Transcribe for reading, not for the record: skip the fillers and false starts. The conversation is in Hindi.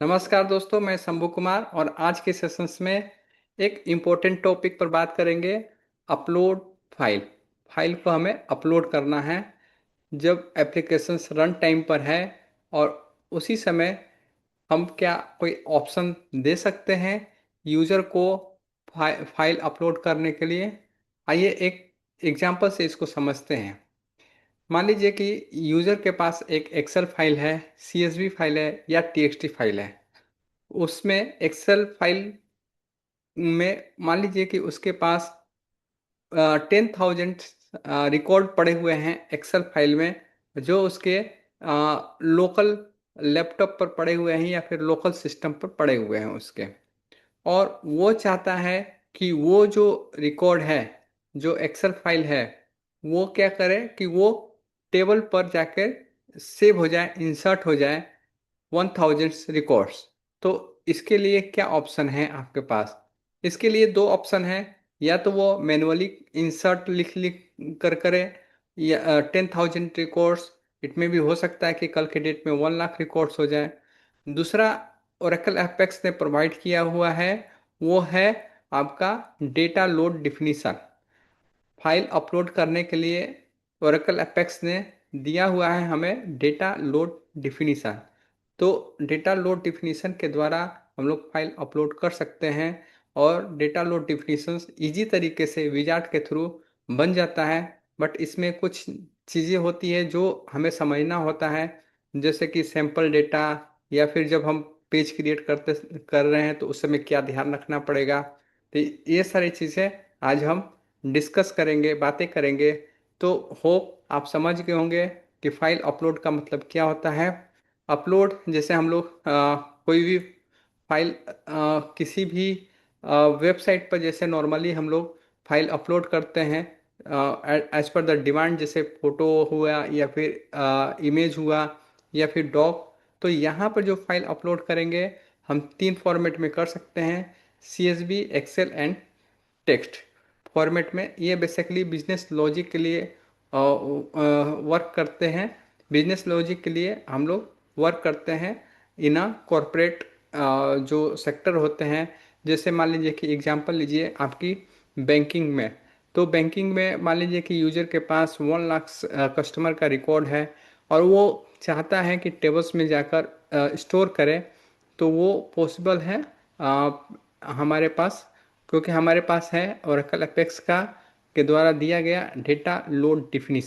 नमस्कार दोस्तों, मैं शंभू कुमार और आज के सेशंस में एक इम्पोर्टेंट टॉपिक पर बात करेंगे। Upload file. फाइल को हमें अपलोड करना है जब एप्लीकेशंस रन टाइम पर है, और उसी समय हम क्या कोई ऑप्शन दे सकते हैं यूज़र को फाइल अपलोड करने के लिए। आइए एक एग्जांपल से इसको समझते हैं। मान लीजिए कि यूज़र के पास एक एक्सेल फाइल है, सीएसवी फाइल है या टीएक्सटी फाइल है। उसमें एक्सेल फाइल में मान लीजिए कि उसके पास 10,000 रिकॉर्ड पड़े हुए हैं एक्सेल फाइल में, जो उसके लोकल लैपटॉप पर पड़े हुए हैं या फिर लोकल सिस्टम पर पड़े हुए हैं उसके। और वो चाहता है कि वो जो रिकॉर्ड है, जो एक्सेल फाइल है, वो क्या करे कि वो टेबल पर जाकर सेव हो जाए, इंसर्ट हो जाए 1000 रिकॉर्ड्स। तो इसके लिए क्या ऑप्शन है आपके पास? इसके लिए दो ऑप्शन है। या तो वो मैनुअली इंसर्ट लिख लिख कर करे, या 10,000 रिकॉर्ड्स। इट में भी हो सकता है कि कल के डेट में 1 लाख रिकॉर्ड्स हो जाए। दूसरा ओरेकल एपेक्स ने प्रोवाइड किया हुआ है, वो है आपका data load definition. File upload करने के लिए ओरेकल एपेक्स ने दिया हुआ है हमें डेटा लोड डिफिनीशन। तो डेटा लोड डिफिनीशन के द्वारा हम लोग फाइल अपलोड कर सकते हैं, और डेटा लोड डिफिनीशन इजी तरीके से विजार्ट के थ्रू बन जाता है। बट इसमें कुछ चीज़ें होती है जो हमें समझना होता है, जैसे कि सैंपल डेटा, या फिर जब हम पेज क्रिएट कर रहे हैं तो उस समय क्या ध्यान रखना पड़ेगा। तो ये सारी चीज़ें आज हम डिस्कस करेंगे, बातें करेंगे। तो होप आप समझ गए होंगे कि फाइल अपलोड का मतलब क्या होता है। अपलोड जैसे हम लोग कोई भी फाइल किसी भी वेबसाइट पर जैसे नॉर्मली हम लोग फाइल अपलोड करते हैं एज पर द डिमांड, जैसे फोटो हुआ या फिर इमेज हुआ या फिर डॉक। तो यहाँ पर जो फाइल अपलोड करेंगे हम 3 फॉर्मेट में कर सकते हैं: CSV, Excel and text format में। ये बेसिकली बिजनेस लॉजिक के लिए वर्क करते हैं। बिजनेस लॉजिक के लिए हम लोग वर्क करते हैं इन अ कॉरपोरेट जो सेक्टर होते हैं। जैसे मान लीजिए कि एग्जांपल लीजिए आपकी बैंकिंग में। तो बैंकिंग में मान लीजिए कि यूजर के पास 1 लाख कस्टमर का रिकॉर्ड है, और वो चाहता है कि टेबल्स में जाकर स्टोर करे। तो वो पॉसिबल है अ, हमारे पास, क्योंकि हमारे पास है ओरेकल अपेक्स का के द्वारा दिया गया डेटा लोड डिफिनीशन।